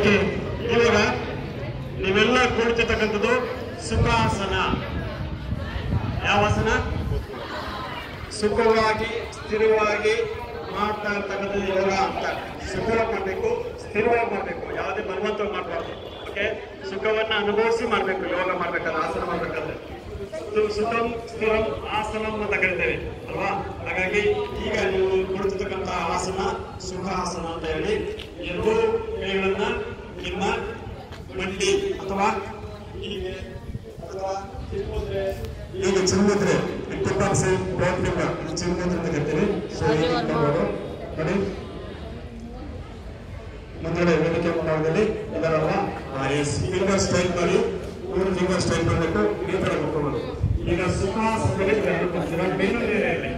Okay, ಇವಾಗ ನೀವೆಲ್ಲ ಕುಳಿತಿರ್ತಕ್ಕಂಥದ್ದು ಸುಖಾಸನ. ಯಾವ ಆಸನ? ಸುಖವಾಗಿ ಸ್ಥಿರವಾಗಿ ಮಾಡ್ತಾ ಇರ್ತಕ್ಕಂಥದ್ದು ಯೋಗ ಅಂತ. ಸುಖವಾಗಿ ಮಾಡಬೇಕು, ಸ್ಥಿರವಾಗಿ ಮಾಡಬೇಕು, ಯಾವುದೇ ಬಲವಂತವಾಗಿ ಮಾಡಬಾರ್ದು. ಓಕೆ, ಸುಖವನ್ನ ಅನುಭವಿಸಿ ಮಾಡಬೇಕು ಯೋಗ ಮಾಡ್ಬೇಕಾದ್ರೆ, ಆಸನ ಮಾಡ್ಬೇಕಾದ್ರೆ. ಸುಖಂ ಸ್ಥಿರಂ ಆಸನಂ ಅಂತ ಕರಿತೇವೆ ಅಲ್ವಾ? ಹಾಗಾಗಿ ಈಗ ನೀವು ಕುಳಿತಿರ್ತಕ್ಕಂಥ ಆಸನ ಸುಖಾಸನ ಅಂತ ಹೇಳಿ, ಎರಡೂ ಕೈಗಳನ್ನ ನಿಮ್ಮ ಮಂಡಿ ಅಥವಾ ಹೀಗೆ ಅಥವಾ ಈಗ ಚಿನ್ಮುದ್ರೆ ಚಿನ್ಮುದ್ರೆ ಅಂತ ಕರಿತೀವಿ. ನೋಡಿ ಮುಂದೆ ವೇದಿಕೆ ಮುಂಭಾಗದಲ್ಲಿ ಇದರಲ್ವಾ, ಫಿಂಗರ್ ಸ್ಟ್ರೈಕ್ ಮಾಡಿ, 3 ಫಿಂಗರ್ ಸ್ಟ್ರೈಕ್ ಮಾಡಬೇಕು, ಈ ತರ ಕೂತ್ಕೊಳ್ಳೋದು. ಈಗ ಸುಖಾಸನದಲ್ಲಿ ಬೆನ್ನು ನೇರ ಇರಲಿ,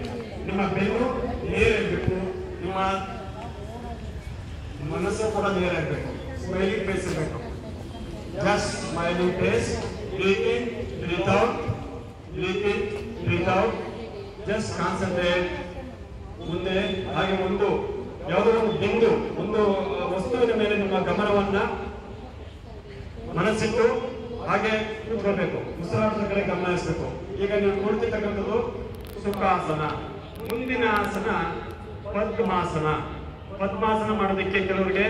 ನಿಮ್ಮ ಬೆನ್ನು ನೇರ ಇರಬೇಕು, ನಿಮ್ಮ ಮನಸ್ಸು ಕೂಡ ನೇರ ಇರಬೇಕು, ಸ್ಮೈಲಿಂಗ್ ಫೇಸ್ ಇರಬೇಕು. ಜಸ್ಟ್ ಸ್ಮೈಲಿಂಗ್ ಫೇಸ್, ಬ್ರೀತ್ ಇನ್, ಬ್ರೀತ್ ಔಟ್, ಬ್ರೀತ್ ಇನ್, ಬ್ರೀತ್ ಔಟ್. Just concentrate. ಮುಂದೆ ಹಾಗೆ ಒಂದು ಯಾವುದೋ ಒಂದು ಬಿಂದು, ಒಂದು ವಸ್ತುವಿನ ಮೇಲೆ ನಿಮ್ಮ ಗಮನವನ್ನ ಮನಸ್ಸಿಟ್ಟು ಹಾಗೆ ಕೂತ್ಕೊಳ್ಬೇಕು, ಉಸಿರಾಟದ ಕಡೆ ಗಮನ ಹರಿಸಬೇಕು. ಈಗ ನೀವು ಕುಳಿತಿರ್ತಕ್ಕಂಥದ್ದು ಸುಖಾಸನ. ಮುಂದಿನ ಆಸನ ಪದ್ಮಾಸನ. ಪದ್ಮಾಸನ ಮಾಡೋದಕ್ಕೆ ಕೆಲವರಿಗೆ